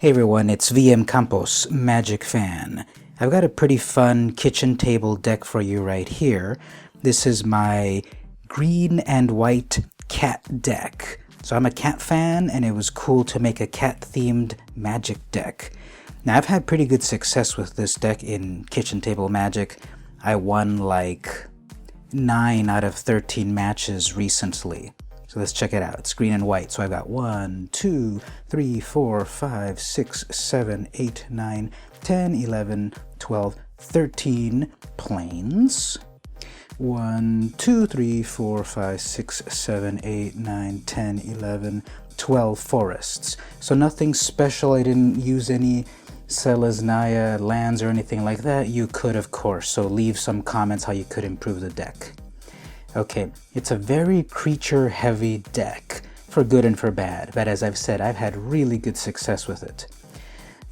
Hey everyone, it's vmcampos, Magic Fan. I've got a pretty fun kitchen table deck for you right here. This is my green and white cat deck. So I'm a cat fan and it was cool to make a cat-themed Magic deck. Now I've had pretty good success with this deck in kitchen table Magic. I won like 9 out of 13 matches recently. So let's check it out. It's green and white. So I've got 1, 2, 3, 4, 5, 6, 7, 8, 9, 10, 11, 12, 13 plains. 1, 2, 3, 4, 5, 6, 7, 8, 9, 10, 11, 12 forests. So nothing special. I didn't use any Selesnya lands or anything like that. You could, of course. So leave some comments how you could improve the deck. Okay, it's a very creature-heavy deck, for good and for bad, but as I've said, I've had really good success with it.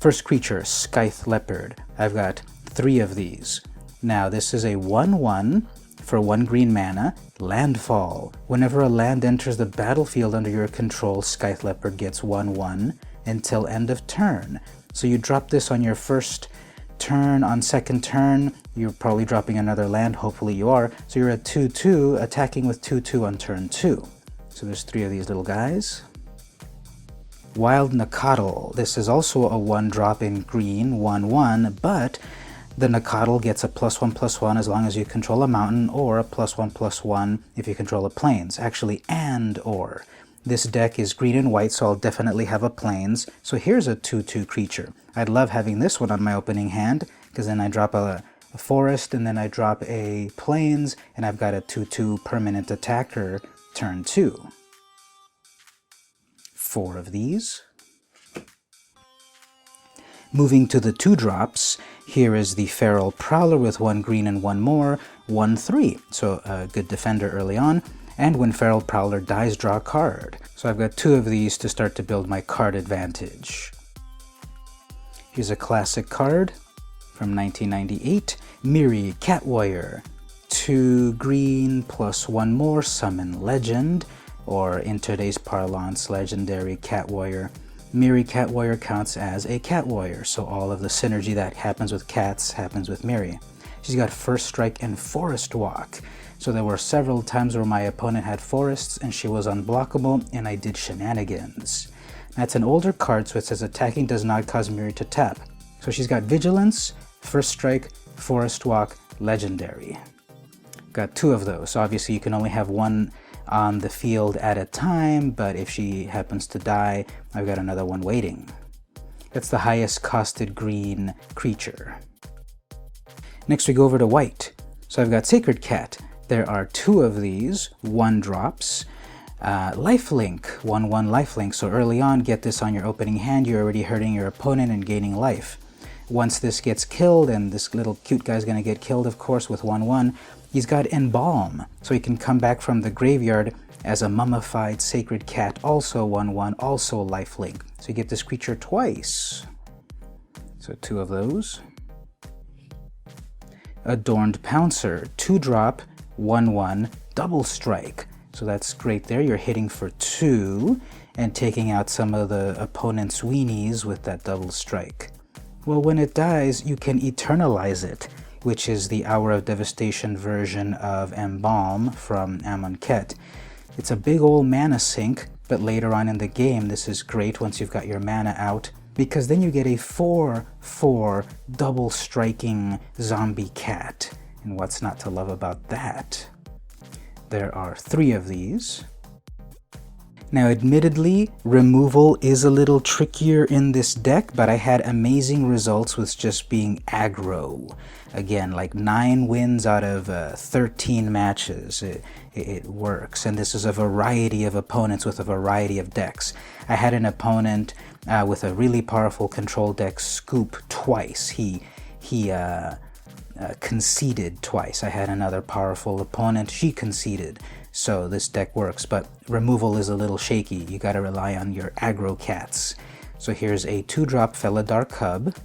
First creature, Scythe Leopard. I've got 3 of these. Now, this is a 1/1 for 1 green mana, landfall. Whenever a land enters the battlefield under your control, Scythe Leopard gets 1/1 until end of turn. So you drop this on your first turn. On second turn, you're probably dropping another land, hopefully you are. So you're at 2/2, attacking with 2/2 on turn 2. So there's 3 of these little guys. Wild Nacatl. This is also a 1-drop in green, 1/1, but the Nacatl gets a +1/+1 as long as you control a mountain, or a +1/+1 if you control a plains. Actually, and/or. This deck is green and white, so I'll definitely have a plains. So here's a 2/2 creature. I'd love having this one on my opening hand, because then I drop a forest, and then I drop a plains, and I've got a 2/2 permanent attacker turn 2. 4 of these. Moving to the 2-drops, here is the Feral Prowler with 1 green and 1 more, 1/3. So a good defender early on. And when Feral Prowler dies, draw a card. So I've got 2 of these to start to build my card advantage. Here's a classic card from 1998, Miri, Cat Warrior. 2 green plus 1 more, summon legend, or in today's parlance, legendary Cat Warrior. Miri Cat Warrior counts as a Cat Warrior, so all of the synergy that happens with cats happens with Miri. She's got First Strike and Forest Walk. So there were several times where my opponent had forests and she was unblockable and I did shenanigans. That's an older card, so it says attacking does not cause Miri to tap. So she's got Vigilance, First Strike, Forest Walk, Legendary. Got 2 of those. So obviously you can only have 1 on the field at a time, but if she happens to die, I've got another one waiting. That's the highest costed green creature. Next we go over to white. So I've got Sacred Cat. There are 2 of these, 1-drops. Lifelink, 1/1 lifelink. So early on, get this on your opening hand. You're already hurting your opponent and gaining life. Once this gets killed, and this little cute guy's going to get killed, of course, with 1/1, he's got Embalm. So he can come back from the graveyard as a mummified Sacred Cat, also 1/1, also lifelink. So you get this creature twice. So 2 of those. Adorned Pouncer, 2-drop, 1/1, double strike. So that's great there. You're hitting for 2 and taking out some of the opponent's weenies with that double strike. Well, when it dies, you can eternalize it, which is the Hour of Devastation version of Embalm from Amonkhet. It's a big old mana sink, but later on in the game, this is great once you've got your mana out, because then you get a 4/4 double striking zombie cat. And what's not to love about that? There are 3 of these. Now admittedly, removal is a little trickier in this deck, but I had amazing results with just being aggro. Again, like 9 wins out of 13 matches. It works, and this is a variety of opponents with a variety of decks. I had an opponent with a really powerful control deck scoop twice. He conceded twice. I had another powerful opponent, she conceded. So this deck works, but removal is a little shaky. You gotta rely on your aggro cats. So here's a 2-drop Felidar Cub.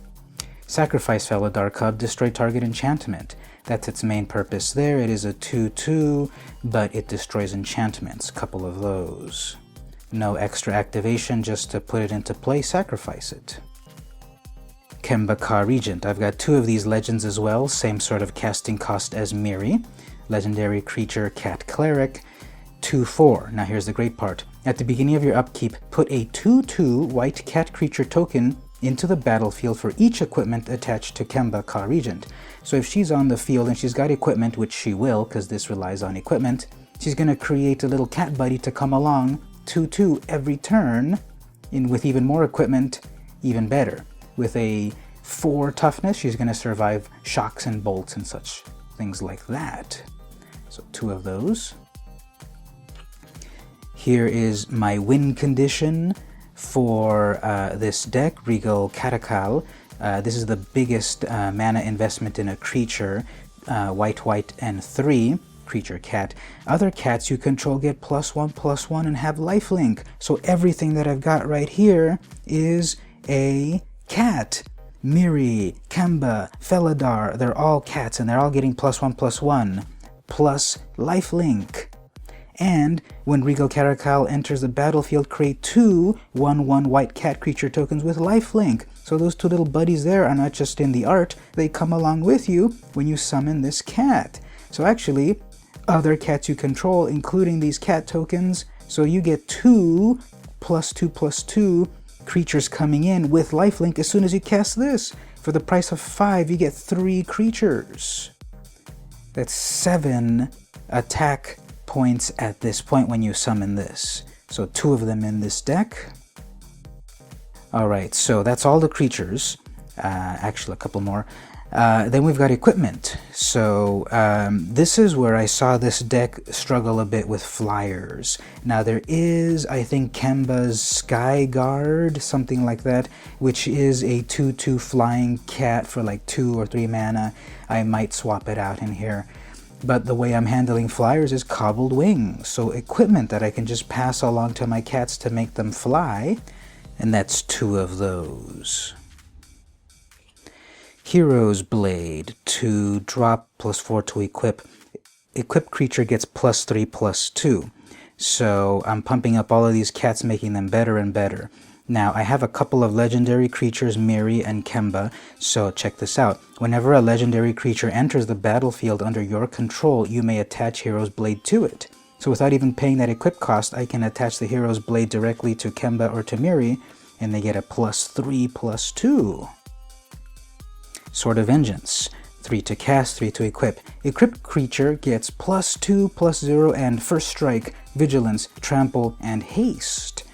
Sacrifice Felidar Cub, destroy target enchantment. That's its main purpose there. It is a 2/2, but it destroys enchantments, a couple of those. No extra activation, just to put it into play, sacrifice it. Kemba Ka Regent. I've got 2 of these legends as well, same sort of casting cost as Miri. Legendary creature Cat Cleric, 2/4. Now here's the great part. At the beginning of your upkeep, put a 2/2 white cat creature token into the battlefield for each equipment attached to Kemba Ka Regent. So if she's on the field and she's got equipment, which she will because this relies on equipment, she's going to create a little cat buddy to come along, 2/2 every turn, with even more equipment, even better. With a 4 toughness, she's going to survive shocks and bolts and such things like that. So 2 of those. Here is my win condition for this deck, Regal Catacal. This is the biggest mana investment in a creature, white, and 3. Creature cat. Other cats you control get +1/+1 and have lifelink. So everything that I've got right here is a cat. Miri, Kemba, Felidar, they're all cats and they're all getting +1/+1 plus lifelink. And when Regal Caracal enters the battlefield, create 2 1/1 white cat creature tokens with lifelink. So those 2 little buddies there are not just in the art, they come along with you when you summon this cat. So actually, other cats you control, including these cat tokens, so you get 2 +2/+2 creatures coming in with lifelink as soon as you cast this. For the price of 5, you get 3 creatures. That's 7 attack points at this point when you summon this. So 2 of them in this deck. Alright, so that's all the creatures. Actually, a couple more. Then we've got equipment. So this is where I saw this deck struggle a bit with flyers. Now there is, I think, Kemba's Sky Guard, something like that, which is a 2/2 flying cat for like 2 or 3 mana. I might swap it out in here. But the way I'm handling flyers is cobbled wings. So equipment that I can just pass along to my cats to make them fly. And that's 2 of those. Hero's Blade, to drop +4 to equip. Equipped creature gets +3/+2. So I'm pumping up all of these cats, making them better and better. Now I have a couple of legendary creatures, Miri and Kemba, so check this out. Whenever a legendary creature enters the battlefield under your control, you may attach Hero's Blade to it. So without even paying that equip cost, I can attach the Hero's Blade directly to Kemba or to Miri, and they get a +3/+2. Sword of Vengeance, 3 to cast, 3 to equip. Equipped creature gets +2/+0 and first strike, vigilance, trample, and haste.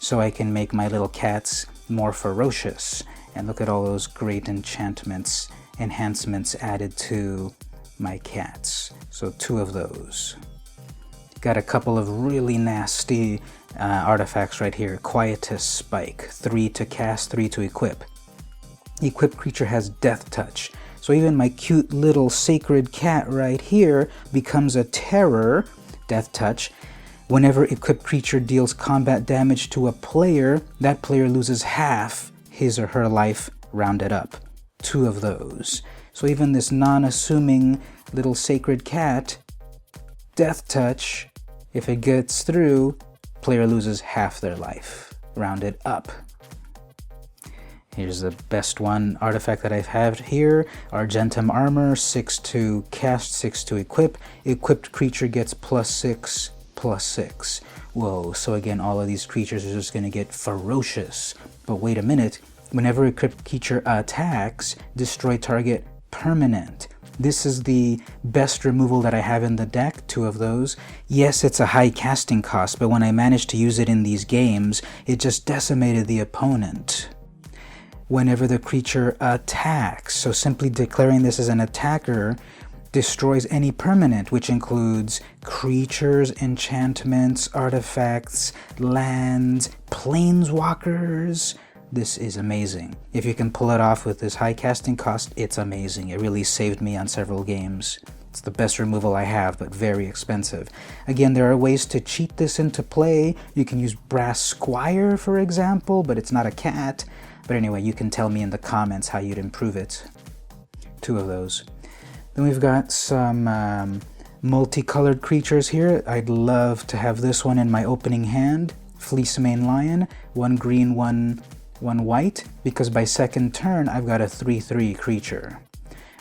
So I can make my little cats more ferocious. And look at all those great enchantments, enhancements added to my cats. So 2 of those. Got a couple of really nasty artifacts right here. Quietus Spike, 3 to cast, 3 to equip. Equipped creature has Death Touch. So even my cute little sacred cat right here becomes a terror, Death Touch. Whenever equipped creature deals combat damage to a player, that player loses half his or her life rounded up. 2 of those. So even this non-assuming little sacred cat, Death Touch, if it gets through, player loses half their life, rounded up. Here's the best one artifact that I've had here, Argentum Armor, 6 to cast, 6 to equip. Equipped creature gets +6/+6. Whoa, so again, all of these creatures are just going to get ferocious. But wait a minute, whenever equipped creature attacks, destroy target permanent. This is the best removal that I have in the deck, 2 of those. Yes, it's a high casting cost, but when I managed to use it in these games, it just decimated the opponent. Whenever the creature attacks, so simply declaring this as an attacker destroys any permanent, which includes creatures, enchantments, artifacts, lands, planeswalkers. This is amazing. If you can pull it off with this high casting cost, it's amazing. It really saved me on several games. It's the best removal I have, but very expensive. Again, there are ways to cheat this into play. You can use Brass Squire, for example, but it's not a cat. But anyway, you can tell me in the comments how you'd improve it. 2 of those. Then we've got some multicolored creatures here. I'd love to have this one in my opening hand. Fleece Mane Lion, 1 green, 1 1 white, because by second turn I've got a 3/3 creature.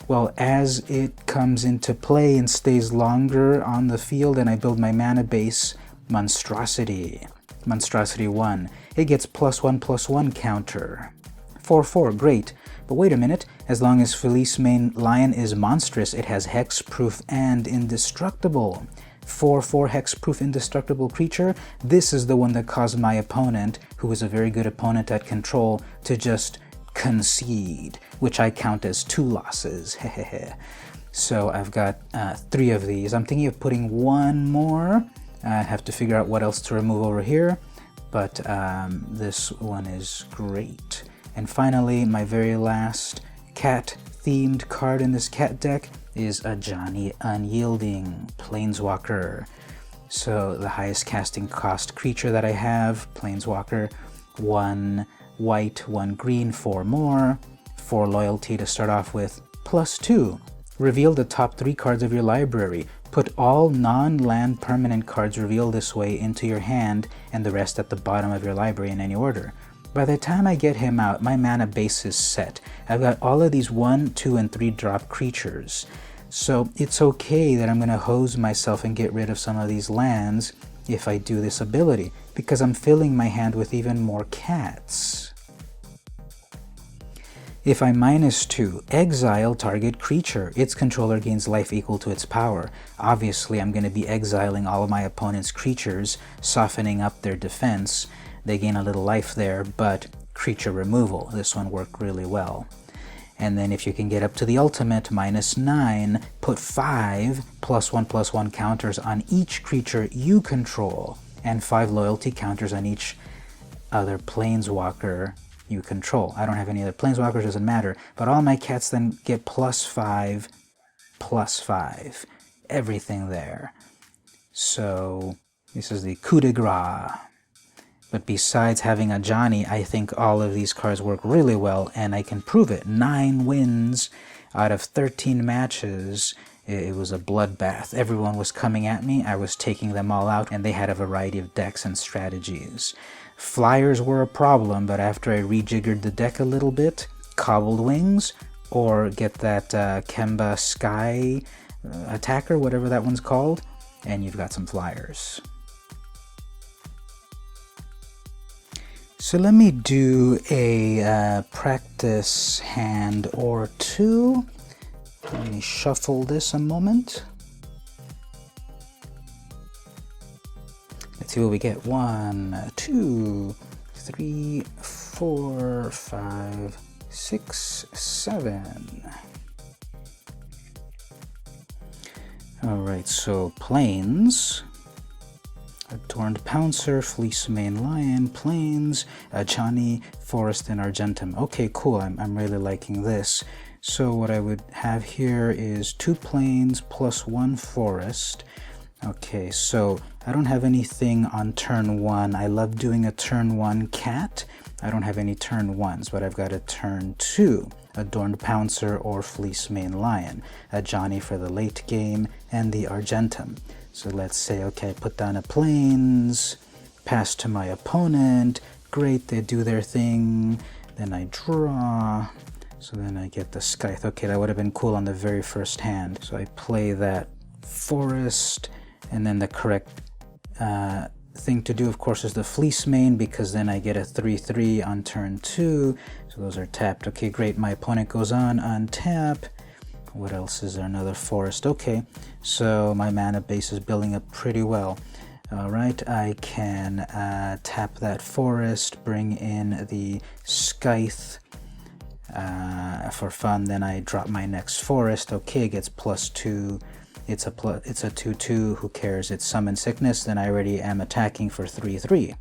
Well, as it comes into play and stays longer on the field and I build my mana base, Monstrosity 1, it gets +1/+1 counter. 4/4, great. But wait a minute, as long as Selesnya Lion is monstrous, it has hexproof and indestructible. 4/4 hexproof indestructible creature. This is the one that caused my opponent, who is a very good opponent at control, to just concede, which I count as 2 losses. So I've got 3 of these. I'm thinking of putting 1 more. I have to figure out what else to remove over here, but this one is great. And finally, my very last cat-themed card in this cat deck is a Johnny Unyielding Planeswalker. So the highest casting cost creature that I have, Planeswalker, 1 white, 1 green, 4 more, 4 loyalty to start off with, +2. Reveal the top 3 cards of your library. Put all non-land permanent cards revealed this way into your hand and the rest at the bottom of your library in any order. By the time I get him out, my mana base is set. I've got all of these 1, 2, and 3 drop creatures. So it's okay that I'm going to hose myself and get rid of some of these lands if I do this ability, because I'm filling my hand with even more cats. If I -2, exile target creature. Its controller gains life equal to its power. Obviously, I'm going to be exiling all of my opponent's creatures, softening up their defense. They gain a little life there, but creature removal. This one worked really well. And then if you can get up to the ultimate, -9, put 5 +1/+1 counters on each creature you control, and 5 loyalty counters on each other planeswalker you control. I don't have any other planeswalkers, doesn't matter, but all my cats then get +5/+5. Everything there. So this is the coup de grace. But besides having a Johnny, I think all of these cards work really well, and I can prove it. 9 wins out of 13 matches. It was a bloodbath. Everyone was coming at me. I was taking them all out, and they had a variety of decks and strategies. Flyers were a problem, but after I rejiggered the deck a little bit, Cobbled Wings, or get that Kemba Sky Attacker, whatever that one's called, and you've got some flyers. So let me do a practice hand or 2. Let me shuffle this a moment. Let's see what we get. 1, 2, 3, 4, 5, 6, 7. Alright, so Plains. Adorned Pouncer, Selesnya Lion, Plains, Johnny, Forest, and Argentum. Okay, cool. I'm really liking this. So what I would have here is 2 Plains plus 1 Forest. Okay, so I don't have anything on turn 1. I love doing a turn 1 cat. I don't have any turn 1s, but I've got a turn 2. Adorned Pouncer or Selesnya Lion. A Johnny for the late game, and the Argentum. So let's say, okay, I put down a Plains, pass to my opponent, great, they do their thing, then I draw, so then I get the Scythe. Okay, that would have been cool on the very first hand. So I play that Forest, and then the correct thing to do, of course, is the Selesnya, because then I get a 3/3 on turn 2, so those are tapped. Okay, great, my opponent goes on untap. What else is there? Another Forest. Okay, so my mana base is building up pretty well. Alright, I can tap that Forest, bring in the Scythe for fun, then I drop my next Forest. Okay, it gets +2. It's a 2/2, who cares? It's Summon Sickness, then I already am attacking for 3/3.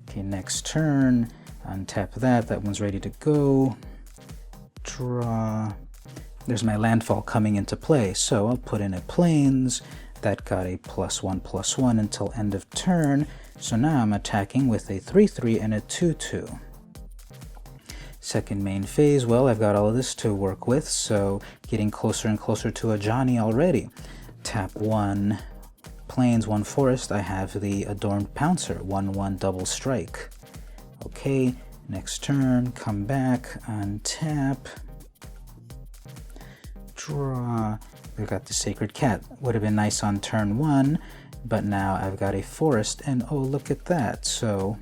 Okay, next turn, untap that one's ready to go. Draw. There's my landfall coming into play, so I'll put in a Plains. That got a +1/+1 until end of turn, so now I'm attacking with a 3/3 and a 2/2. Second main phase, well, I've got all of this to work with, so getting closer and closer to a Johnny already. Tap 1 Plains, 1 Forest, I have the Adorned Pouncer, 1/1 double strike. Okay, Next turn, come back, untap, draw. We've got the Sacred Cat. Would have been nice on turn 1, but now I've got a forest, and oh, look at that. So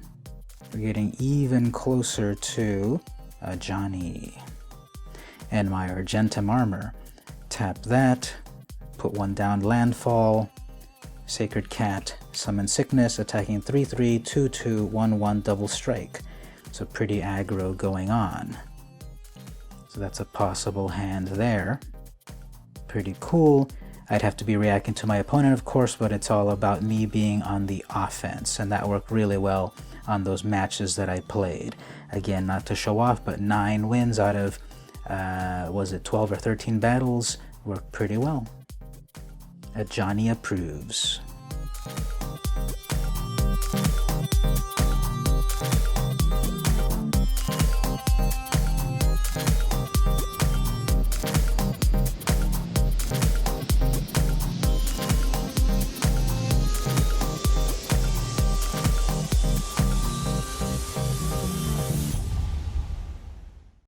we're getting even closer to Johnny. And my Argentum Armor. Tap that, put 1 down, landfall, Sacred Cat, summon Sickness, attacking 3/3, 2/2, 1/1, double strike. So pretty aggro going on. So that's a possible hand there. Pretty cool. I'd have to be reacting to my opponent, of course, but it's all about me being on the offense, and that worked really well on those matches that I played. Again, not to show off, but 9 wins out of, was it 12 or 13 battles? Worked pretty well. Johnny approves.